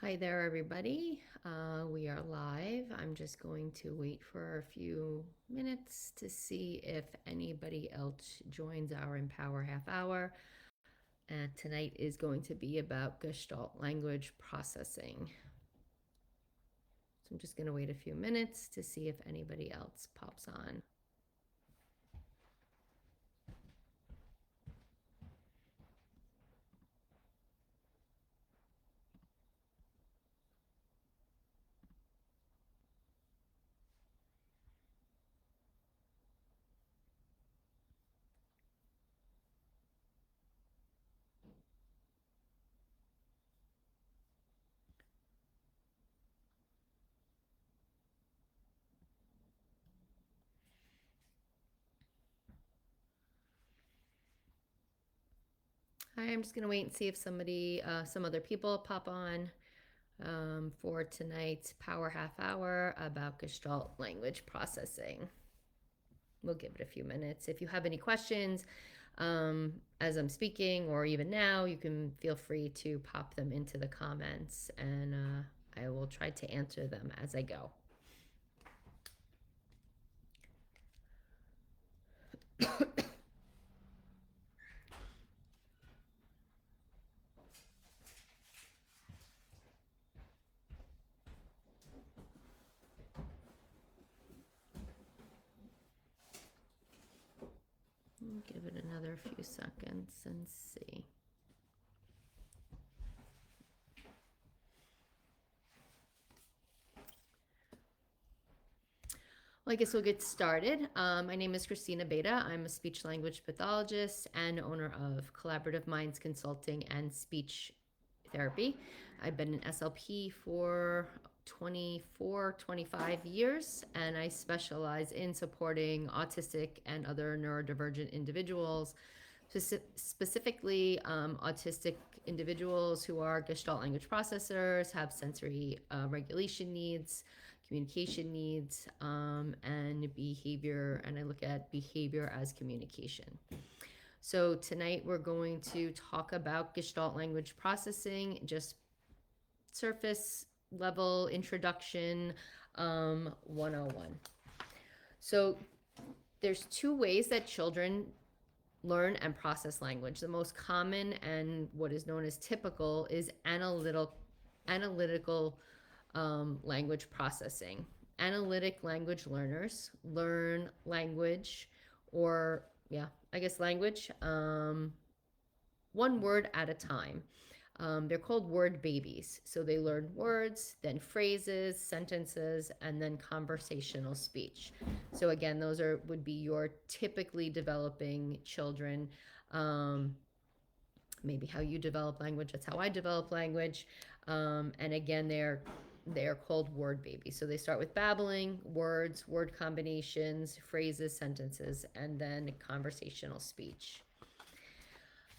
Hi there, everybody. We are live. I'm just going to wait for a few minutes to see if anybody else joins our Empower Half Hour. And tonight is going to be about Gestalt language processing. So I'm just going to wait a few minutes to see if anybody else pops on. Hi, I'm just going to wait and see if some other people pop on for tonight's Power Half Hour about Gestalt language processing. We'll give it a few minutes. If you have any questions as I'm speaking or even now, you can feel free to pop them into the comments and I will try to answer them as I go. Give it another few seconds and see. Well, I guess we'll get started. My name is Christina Beta. I'm a speech language pathologist and owner of Collaborative Minds Consulting and Speech Therapy. I've been an SLP for 25 years, and I specialize in supporting autistic and other neurodivergent individuals, specifically autistic individuals who are Gestalt language processors, have sensory regulation needs, communication needs, and behavior. And I look at behavior as communication. So tonight we're going to talk about Gestalt language processing, just surface level introduction 101. So there's two ways that children learn and process language. The most common and what is known as typical is analytical language processing. Analytic language learners learn language, or language, one word at a time. They're called word babies. So they learn words, then phrases, sentences, and then conversational speech. So again, those would be your typically developing children. Maybe how you develop language, that's how I develop language. And again, they're called word babies. So they start with babbling, words, word combinations, phrases, sentences, and then conversational speech.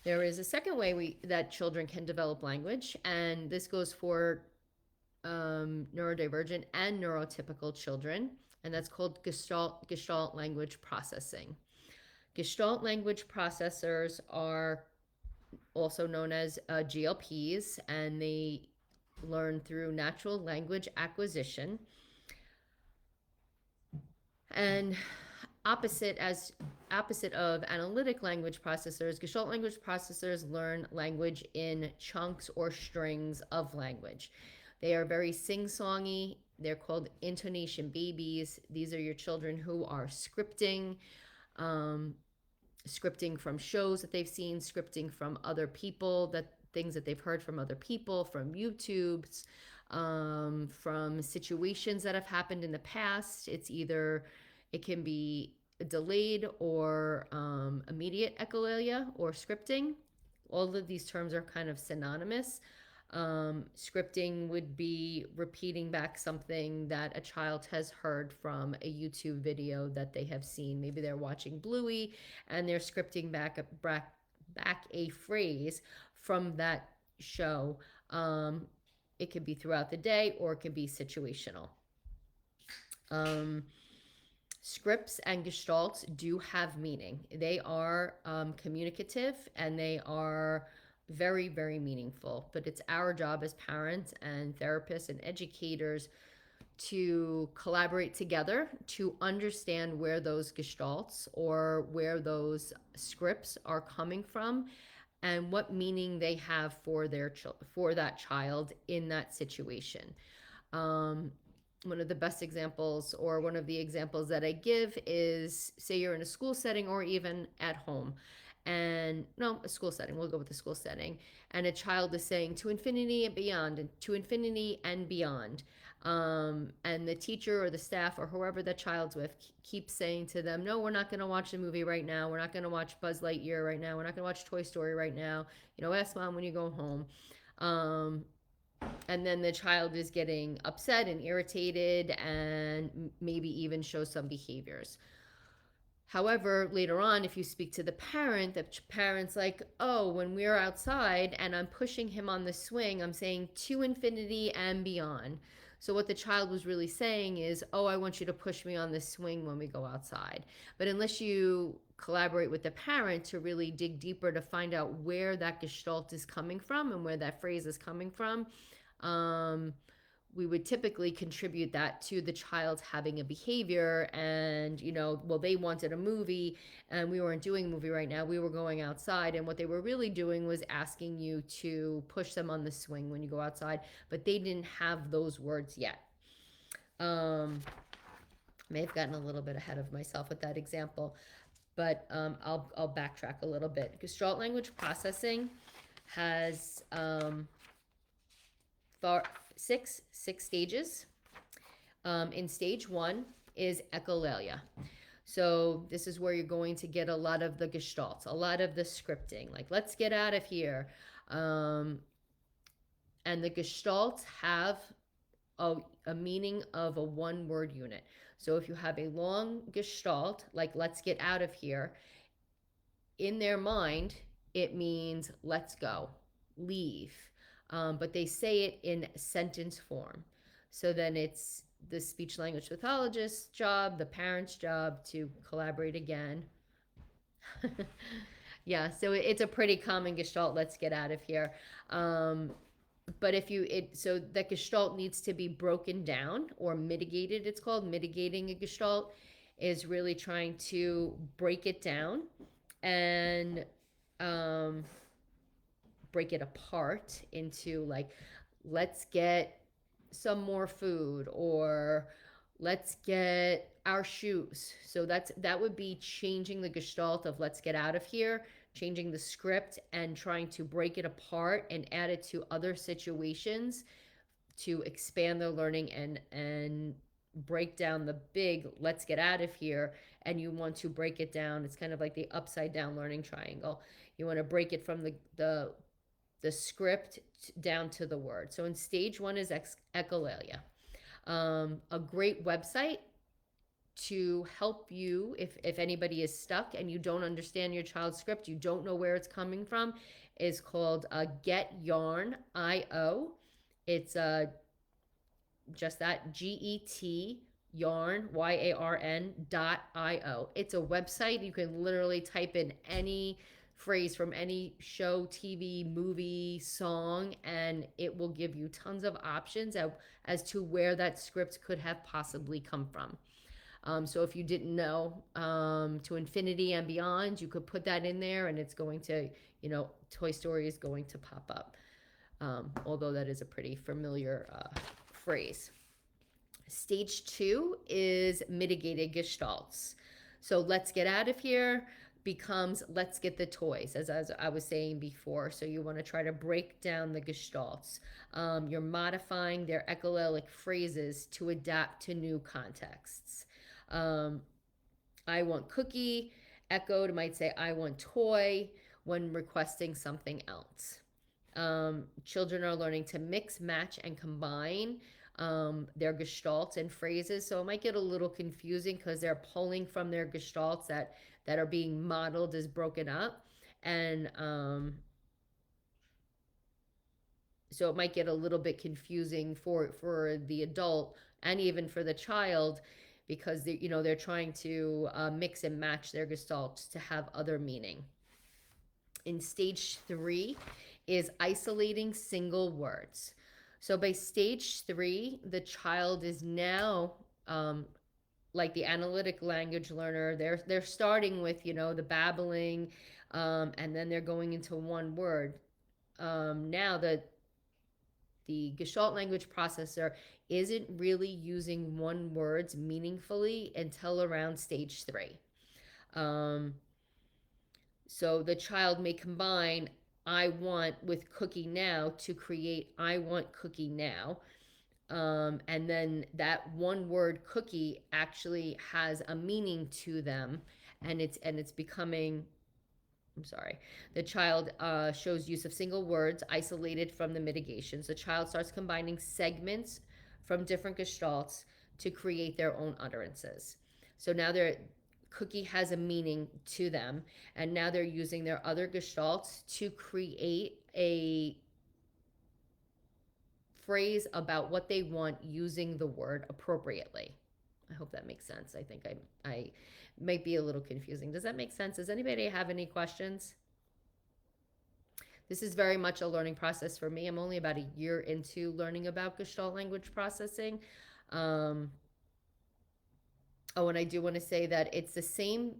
There is a second way that children can develop language, and this goes for neurodivergent and neurotypical children, and that's called Gestalt language processing. Gestalt language processors are also known as GLPs, and they learn through natural language acquisition. And opposite of analytic language processors, Gestalt language processors learn language in chunks or strings of language. They are very sing-songy. They're called intonation babies. These are your children who are scripting, scripting from shows that they've seen, scripting from other people, things that they've heard from other people, from YouTubes, from situations that have happened in the past. It can be delayed or immediate echolalia or scripting. All of these terms are kind of synonymous. Scripting would be repeating back something that a child has heard from a YouTube video that they have seen. Maybe they're watching Bluey and they're scripting back a phrase from that show. It could be throughout the day, or it could be situational. Scripts and gestalts do have meaning. They are communicative, and they are very, very meaningful. But it's our job as parents and therapists and educators to collaborate together to understand where those gestalts or where those scripts are coming from and what meaning they have for for that child in that situation. Um, One of the best examples, or one of the examples that I give, is say you're in a school setting or even at home. And no, a school setting, we'll go with the school setting. And a child is saying to infinity and beyond, and to infinity and beyond. And the teacher or the staff or whoever that child's with keeps saying to them, no, we're not going to watch the movie right now. We're not going to watch Buzz Lightyear right now. We're not going to watch Toy Story right now. Ask mom when you go home. And then the child is getting upset and irritated and maybe even shows some behaviors. However, later on, if you speak to the parent, the parent's like, oh, when we're outside and I'm pushing him on the swing, I'm saying to infinity and beyond. So what the child was really saying is, oh, I want you to push me on the swing when we go outside. But unless you collaborate with the parent to really dig deeper to find out where that gestalt is coming from and where that phrase is coming from, um, we would typically contribute that to the child having a behavior. And well, they wanted a movie and we weren't doing a movie right now, we were going outside, and what they were really doing was asking you to push them on the swing when you go outside, but they didn't have those words yet. May have gotten a little bit ahead of myself with that example, but I'll backtrack a little bit. Gestalt language processing has six stages. In stage 1 is echolalia. So this is where you're going to get a lot of the gestalts, a lot of the scripting, like let's get out of here. And the gestalts have a meaning of a one-word unit. So if you have a long gestalt, like let's get out of here, in their mind, it means let's go, leave. But they say it in sentence form. So then it's the speech language pathologist's job, the parent's job to collaborate again. Yeah, so it's a pretty common gestalt, let's get out of here. But so that gestalt needs to be broken down or mitigated. It's called mitigating a gestalt, is really trying to break it down and break it apart into, like, let's get some more food, or let's get our shoes. So that would be changing the gestalt of let's get out of here, changing the script and trying to break it apart and add it to other situations to expand their learning and break down the big let's get out of here. And you want to break it down, it's kind of like the upside down learning triangle. You want to break it from the script down to the word. So in stage 1 is echolalia. A great website to help you if anybody is stuck and you don't understand your child's script, you don't know where it's coming from, is called Get Yarn.io. It's just that, GET yarn, YARN.io. It's a website. You can literally type in any phrase from any show, TV, movie, song, and it will give you tons of options as to where that script could have possibly come from. So if you didn't know, to infinity and beyond, you could put that in there and it's going to, Toy Story is going to pop up. Although that is a pretty familiar phrase. Stage 2 is mitigated gestalts. So let's get out of here becomes let's get the toys, as I was saying before. So you want to try to break down the gestalts. You're modifying their echolalic phrases to adapt to new contexts. I want cookie, echoed might say I want toy when requesting something else. Children are learning to mix, match, and combine their gestalts and phrases. So it might get a little confusing because they're pulling from their gestalts that are being modeled as broken up. And so it might get a little bit confusing for the adult and even for the child, because they're trying to mix and match their gestalts to have other meaning. In stage 3 is isolating single words. So by stage 3, the child is now like the analytic language learner. They're starting with, the babbling, and then they're going into one word. Now the Gestalt language processor isn't really using one words meaningfully until around stage 3. Um, so the child may combine I want with cookie now to create I want cookie now. And then that one word cookie actually has a meaning to them, and it's becoming, I'm sorry. The child shows use of single words isolated from the mitigations. The child starts combining segments from different gestalts to create their own utterances. So now their cookie has a meaning to them, and now they're using their other gestalts to create a phrase about what they want using the word appropriately. I hope that makes sense. I think I might be a little confusing. Does that make sense? Does anybody have any questions? This is very much a learning process for me. I'm only about a year into learning about Gestalt language processing. Um, oh, and I do want to say that it's the same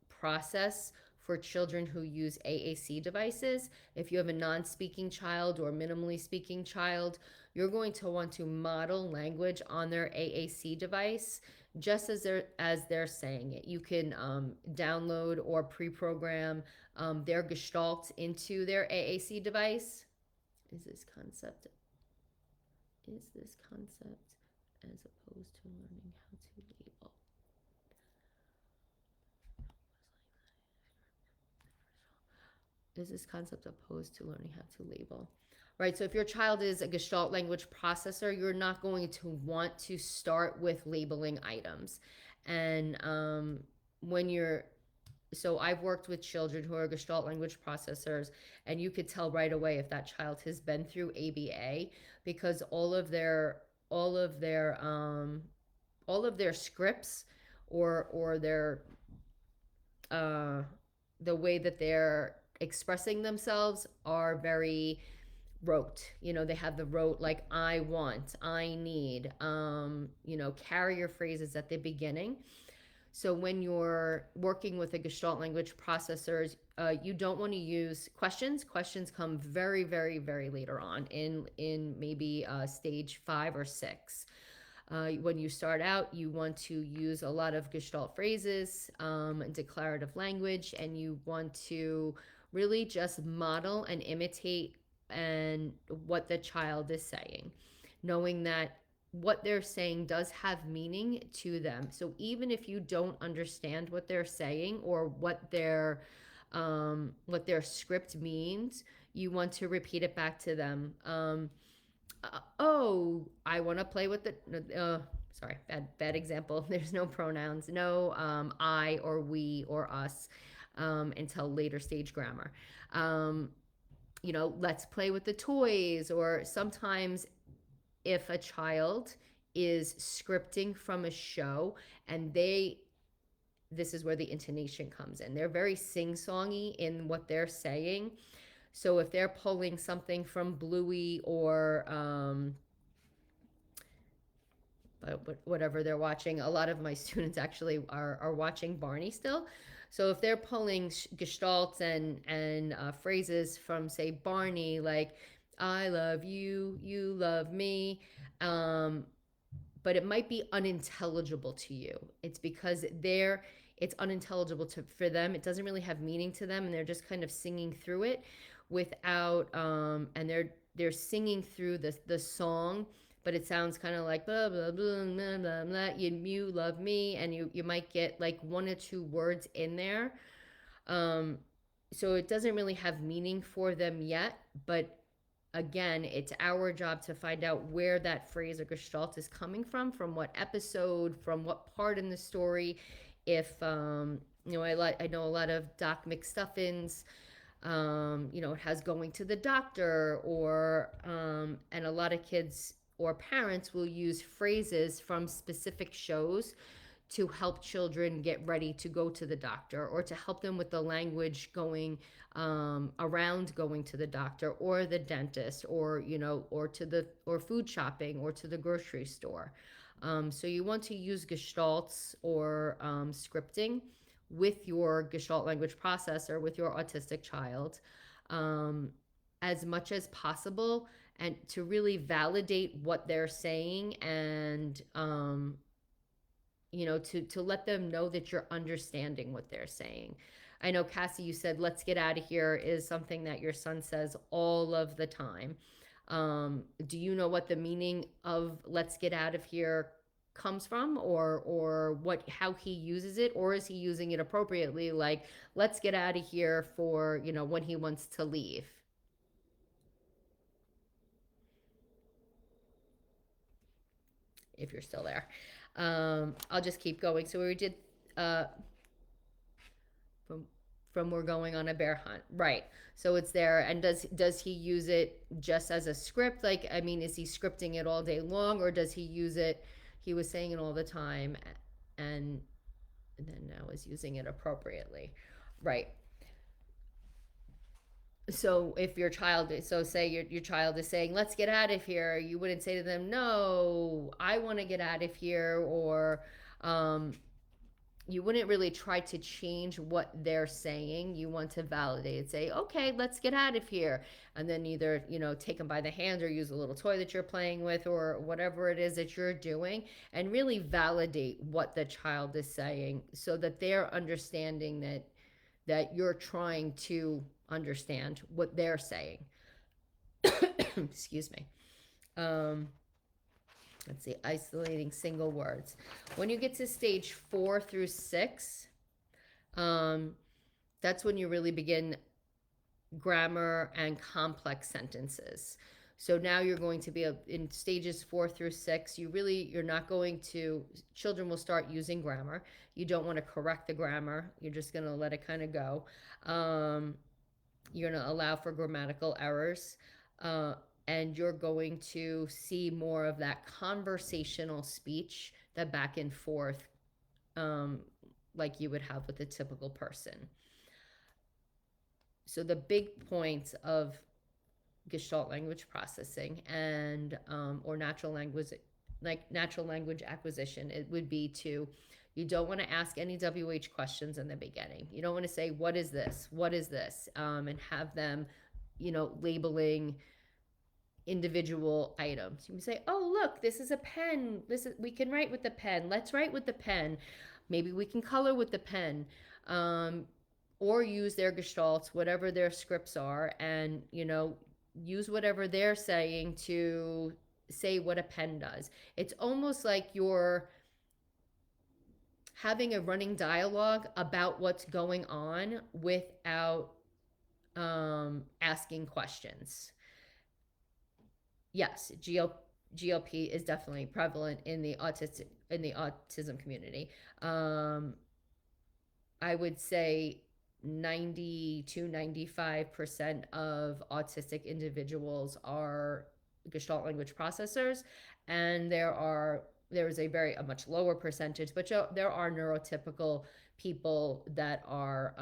process for children who use AAC devices. If you have a non speaking child or minimally speaking child, you're going to want to model language on their AAC device just as they're saying it. You can download or pre-program their gestalt into their AAC device. Is this concept as opposed to learning how to label? Is this concept opposed to learning how to label? Right, so if your child is a Gestalt language processor, you're not going to want to start with labeling items. And when you're, so I've worked with children who are Gestalt language processors, and you could tell right away if that child has been through ABA, because all of their scripts, or their the way that they're expressing themselves are very rote. They have the rote, like I want, I need, carrier phrases at the beginning. So when you're working with a Gestalt language processors, you don't want to use questions. Questions come very, very, very later on in maybe stage 5 or 6. When you start out, you want to use a lot of Gestalt phrases, declarative language, and you want to really just model and imitate and what the child is saying, knowing that what they're saying does have meaning to them. So even if you don't understand what they're saying or what their script means, you want to repeat it back to them. Oh, I want to play with the. Sorry, bad example. There's no pronouns, no I or we or us until later stage grammar. Let's play with the toys. Or sometimes if a child is scripting from a show and this is where the intonation comes in. They're very sing-songy in what they're saying. So if they're pulling something from Bluey or whatever they're watching, a lot of my students actually are watching Barney still. So if they're pulling gestalts and phrases from, say, Barney, like I love you, you love me, but it might be unintelligible to you. It's because it's unintelligible for them. It doesn't really have meaning to them, and they're just kind of singing through it without, and they're singing through the song, but it sounds kind of like blah blah blah blah blah blah. You love me, and you might get like 1 or 2 words in there. So it doesn't really have meaning for them yet, but again, it's our job to find out where that phrase or gestalt is coming from what episode, from what part in the story. If I know a lot of Doc McStuffins. It has going to the doctor, or and a lot of kids or parents will use phrases from specific shows to help children get ready to go to the doctor, or to help them with the language going around going to the doctor or the dentist, or or to the or food shopping or to the grocery store. So you want to use gestalts or scripting with your gestalt language processor with your autistic child, um, as much as possible, and to really validate what they're saying, and to let them know that you're understanding what they're saying. I know, Cassie, you said "let's get out of here" is something that your son says all of the time. Do you know what the meaning of "let's get out of here" comes from, or what how he uses it, or is he using it appropriately, like "let's get out of here" for when he wants to leave? If you're still there, I'll just keep going. So we did uh, from we're going on a bear hunt, right? So it's there. And does he use it just as a script? Like, I mean, is he scripting it all day long, or does he use it? He was saying it all the time, and then now is using it appropriately, right? So if your child, so say your child is saying "let's get out of here," you wouldn't say to them, "No, I want to get out of here," or um, you wouldn't really try to change what they're saying. You want to validate it, say, "Okay, let's get out of here," and then either take them by the hand, or use a little toy that you're playing with, or whatever it is that you're doing, and really validate what the child is saying, so that they're understanding that you're trying to understand what they're saying. Excuse me. Um, let's see, isolating single words. When you get to stage 4 through 6, um, that's when you really begin grammar and complex sentences. So now you're going to be in stages 4 through 6. You're not going to, children will start using grammar. You don't want to correct the grammar. You're just going to let it kind of go. You're going to allow for grammatical errors. Uh, and you're going to see more of that conversational speech, that back and forth, um, like you would have with a typical person. So the big points of Gestalt language processing and or natural language acquisition, it would be to, you don't want to ask any WH questions in the beginning. You don't want to say "what is this, what is this," and have them labeling individual items. You say, "Oh, look, this is a pen. We can write with the pen. Let's write with the pen. Maybe we can color with the pen." Or use their gestalts, whatever their scripts are, and use whatever they're saying to say what a pen does. It's almost like you're having a running dialogue about what's going on without asking questions. Yes, GLP is definitely prevalent in the autism community. I would say 90 to 95% of autistic individuals are Gestalt language processors, and there is a much lower percentage, but there are neurotypical people that are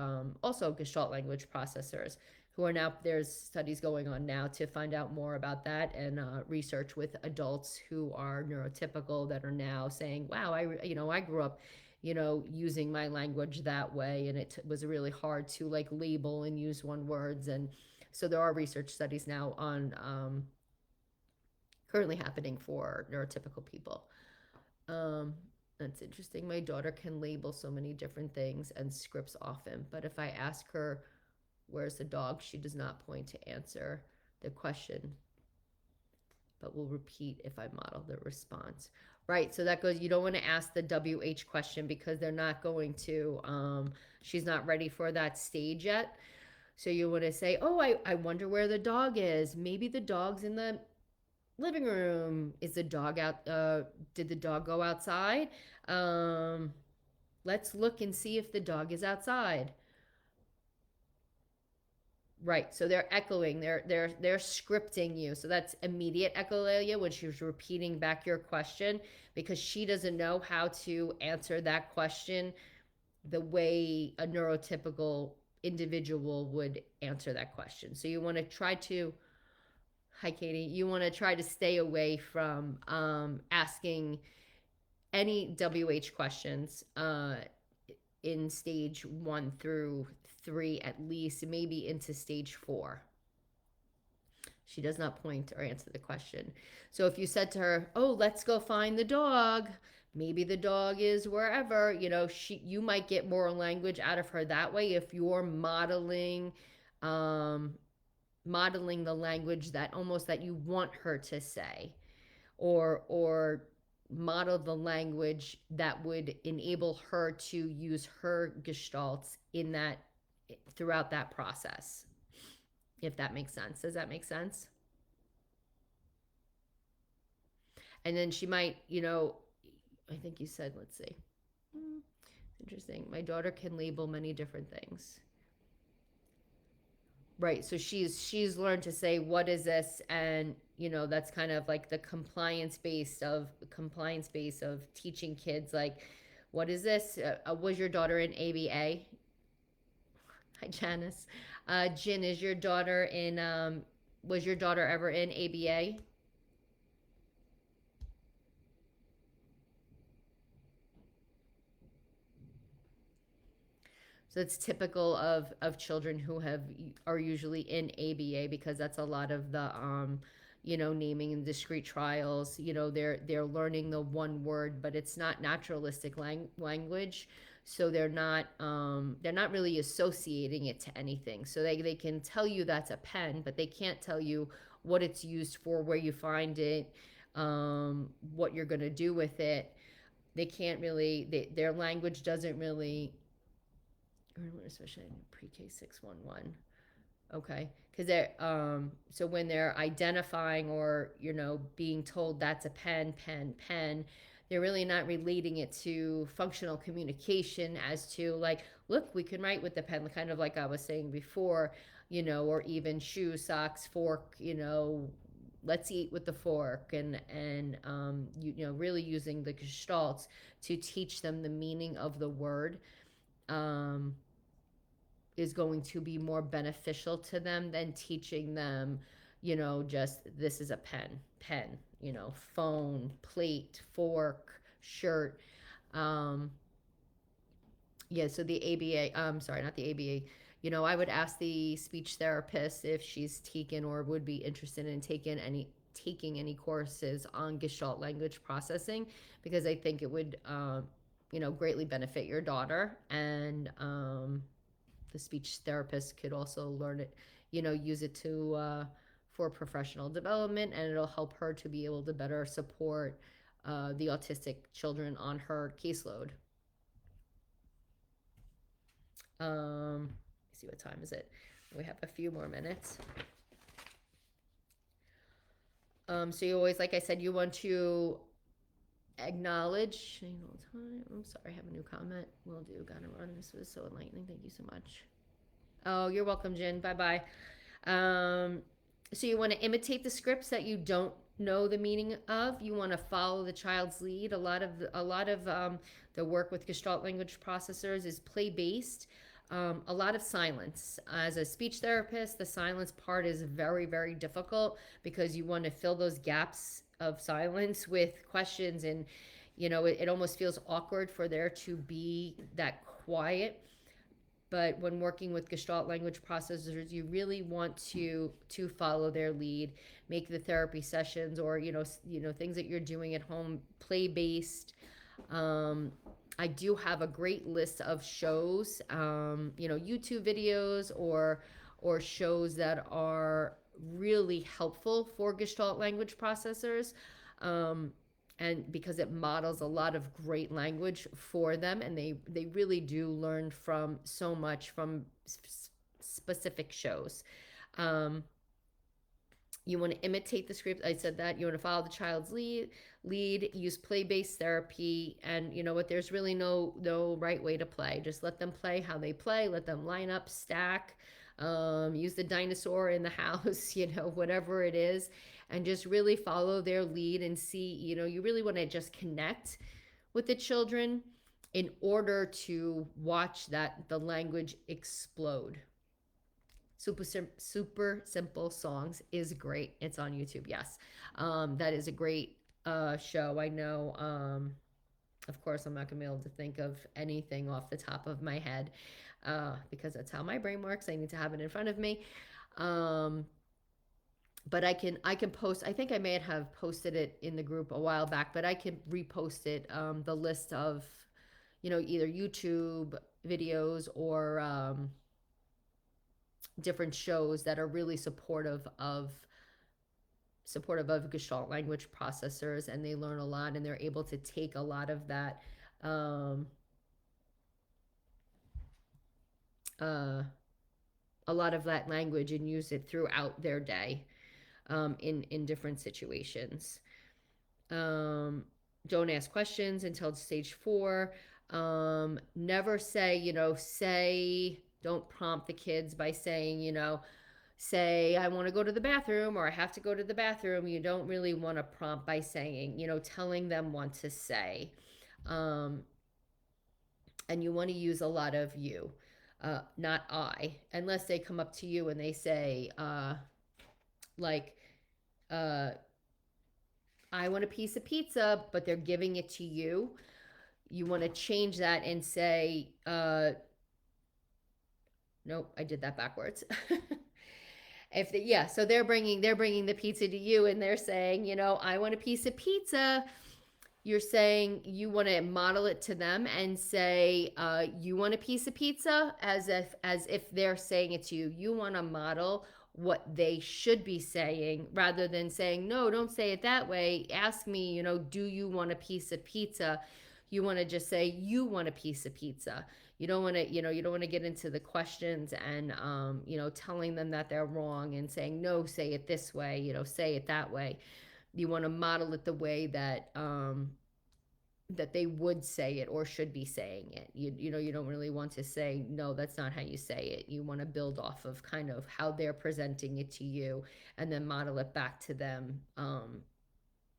also Gestalt language processors, who are now, there's studies going on now to find out more about that, and research with adults who are neurotypical that are now saying, "Wow, I grew up using my language that way, and it was really hard to like label and use one words." And so there are research studies now on currently happening for neurotypical people. That's interesting. My daughter can label so many different things and scripts often, but if I ask her "where's the dog," she does not point to answer the question, but will repeat if I model the response. Right, so that goes, you don't want to ask the WH question, because they're not going to, she's not ready for that stage yet. So you want to say, "Oh, I wonder where the dog is. Maybe the dog's in the living room. Is the dog out? Did the dog go outside? Um, let's look and see if the dog is outside." Right. So they're echoing, they're scripting you. So that's immediate echolalia, when she's repeating back your question, because she doesn't know how to answer that question the way a neurotypical individual would answer that question. So you want to try to, hi Katie, you want to try to stay away from asking any WH questions in stage 1 through 3, at least, maybe into stage 4. She does not point or answer the question. So if you said to her, "Oh, let's go find the dog," maybe the dog is wherever, you might get more language out of her that way if you're um, modeling the language that almost that you want her to say, or model the language that would enable her to use her gestalts in that, throughout that process, if that makes sense. Does that make sense? And then she might, I think you said, let's see. Interesting. My daughter can label many different things. Right. So she's learned to say, what is this? And that's kind of like the compliance base of teaching kids, like, what is this? Was your daughter in ABA? Hi, Janice. Jin, is your daughter in was your daughter ever in ABA? So it's typical of children who are usually in ABA, because that's a lot of the naming and discrete trials. They're learning the one word, but it's not naturalistic language. So they're not really associating it to anything. So they can tell you that's a pen, but they can't tell you what it's used for, where you find it, what you're going to do with it. They can't really, their language doesn't really, especially in pre-K 611. Okay, because they're so when they're identifying, or being told that's a pen, pen, pen, they're really not relating it to functional communication, as to, like, look, we can write with the pen, kind of like I was saying before, or even shoes, socks, fork, let's eat with the fork, and really using the gestalts to teach them the meaning of the word. Um, is going to be more beneficial to them than teaching them, just this is a pen, phone, plate, fork, shirt. Um, yeah, so the ABA, sorry, not the ABA. I would ask the speech therapist if she's taken or would be interested in taking any courses on Gestalt language processing, because I think it would, greatly benefit your daughter. And the speech therapist could also learn it, use it for professional development, and it'll help her to be able to better support the autistic children on her caseload. See, what time is it? We have a few more minutes. So you always, like I said, you want to acknowledge. I'm sorry, I have a new comment. Will do. Gotta run. This was so enlightening. Thank you so much. Oh, you're welcome, Jen. Bye bye. So you want to imitate the scripts that you don't know the meaning of. You want to follow the child's lead. A lot of the work with Gestalt language processors is play based. A lot of silence. As a speech therapist, the silence part is very, very difficult, because you want to fill those gaps of silence with questions, and it almost feels awkward for there to be that quiet. But when working with Gestalt language processors, you really want to follow their lead, make the therapy sessions, or things that you're doing at home play based. I do have a great list of shows, YouTube videos, or shows that are really helpful for Gestalt language processors. And because it models a lot of great language for them, and they really do learn from so much from specific shows. You want to imitate the script. I said that. You want to follow the child's lead, use play-based therapy, and you know what? There's really no right way to play. Just let them play how they play. Let them line up, stack. use the dinosaur in the house, whatever it is, and just really follow their lead and see, you really want to just connect with the children in order to watch the language explode. Super simple songs is great. It's on YouTube. Yes, that is a great show. I know. Of course, I'm not gonna be able to think of anything off the top of my head because that's how my brain works. I need to have it in front of me. Um, but I can post. I think I may have posted it in the group a while back, but I can repost it. The list of, either YouTube videos or different shows that are really supportive of Gestalt language processors, and they learn a lot, and they're able to take a lot of that um, uh, a lot of that language and use it throughout their day in different situations. Um, don't ask questions until stage 4. Never say, don't prompt the kids by saying, say, I want to go to the bathroom or I have to go to the bathroom. You don't really want to prompt by saying, telling them what to say. Um, and you want to use a lot of you, not I, unless they come up to you and they say, like, uh, I want a piece of pizza, but they're giving it to you. You want to change that and say, nope, I did that backwards. So they're bringing the pizza to you and they're saying, I want a piece of pizza. You're saying you want to model it to them and say, you want a piece of pizza, as if they're saying it to you. You want to model what they should be saying rather than saying, no, don't say it that way. Ask me, do you want a piece of pizza? You want to just say, you want a piece of pizza. You don't want to get into the questions and, telling them that they're wrong and saying, no, say it this way, say it that way. You want to model it the way that they would say it or should be saying it. You don't really want to say, no, that's not how you say it. You want to build off of kind of how they're presenting it to you and then model it back to them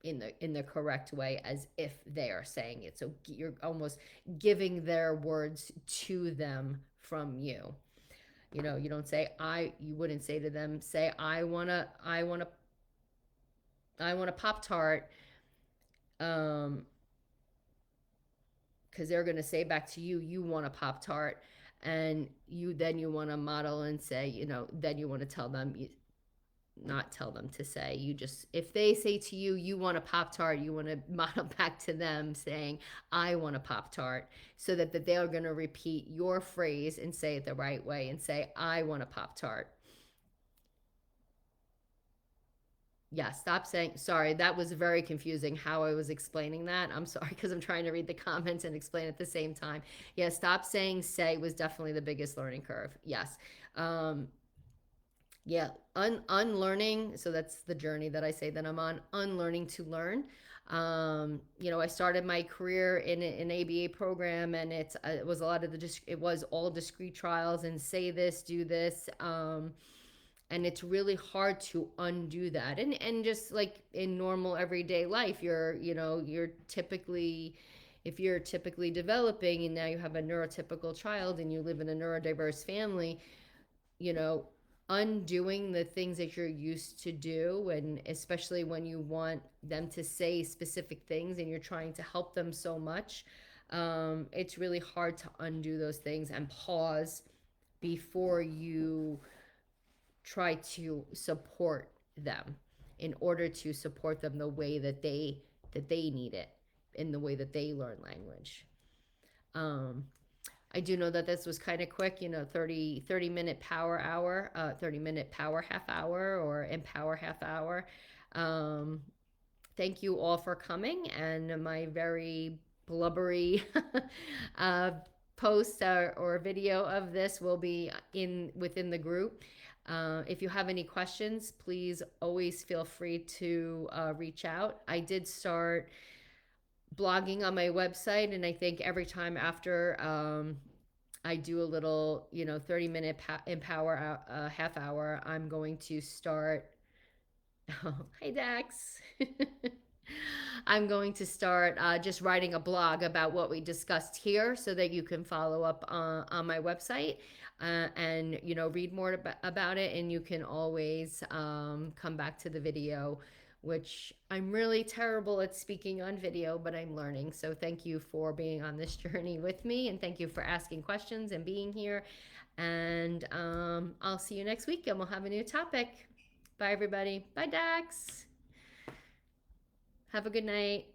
in the correct way as if they are saying it. So you're almost giving their words to them from you. You don't say you wouldn't say to them, say, I want a Pop Tart. Because they're going to say back to you, you want a Pop Tart. And you want to model and say, then you want to tell them, not tell them to say, if they say to you, you want a Pop Tart, you want to model back to them saying, I want a Pop Tart, so that they're going to repeat your phrase and say it the right way and say, I want a Pop Tart. Yeah, stop saying, sorry, that was very confusing how I was explaining that. I'm sorry, because I'm trying to read the comments and explain at the same time. Yeah, stop saying say was definitely the biggest learning curve. Yes. Yeah, unlearning. So that's the journey that I say that I'm on, unlearning to learn. I started my career in an ABA program, and it was a lot of it was all discrete trials and say this, do this. And it's really hard to undo that. And just like in normal everyday life, you're typically, if you're typically developing and now you have a neurotypical child and you live in a neurodiverse family, you know undoing the things that you're used to do, and especially when you want them to say specific things and you're trying to help them so much, it's really hard to undo those things and pause before you try to support them, in order to support them the way that they need it, in the way that they learn language. um, I do know that this was kind of quick, 30-minute power hour, 30-minute power half hour, or empower half hour. um, Thank you all for coming, and my very blubbery uh, post or video of this will be within the group. If you have any questions, please always feel free to reach out. I did start blogging on my website, and I think every time after I do a little, 30-minute empower half hour. I'm going to start. Oh, hey, Dax. I'm going to start just writing a blog about what we discussed here so that you can follow up on my website and, read more about it. And you can always come back to the video, which I'm really terrible at speaking on video, but I'm learning. So thank you for being on this journey with me. And thank you for asking questions and being here. And I'll see you next week and we'll have a new topic. Bye, everybody. Bye, Dax. Have a good night.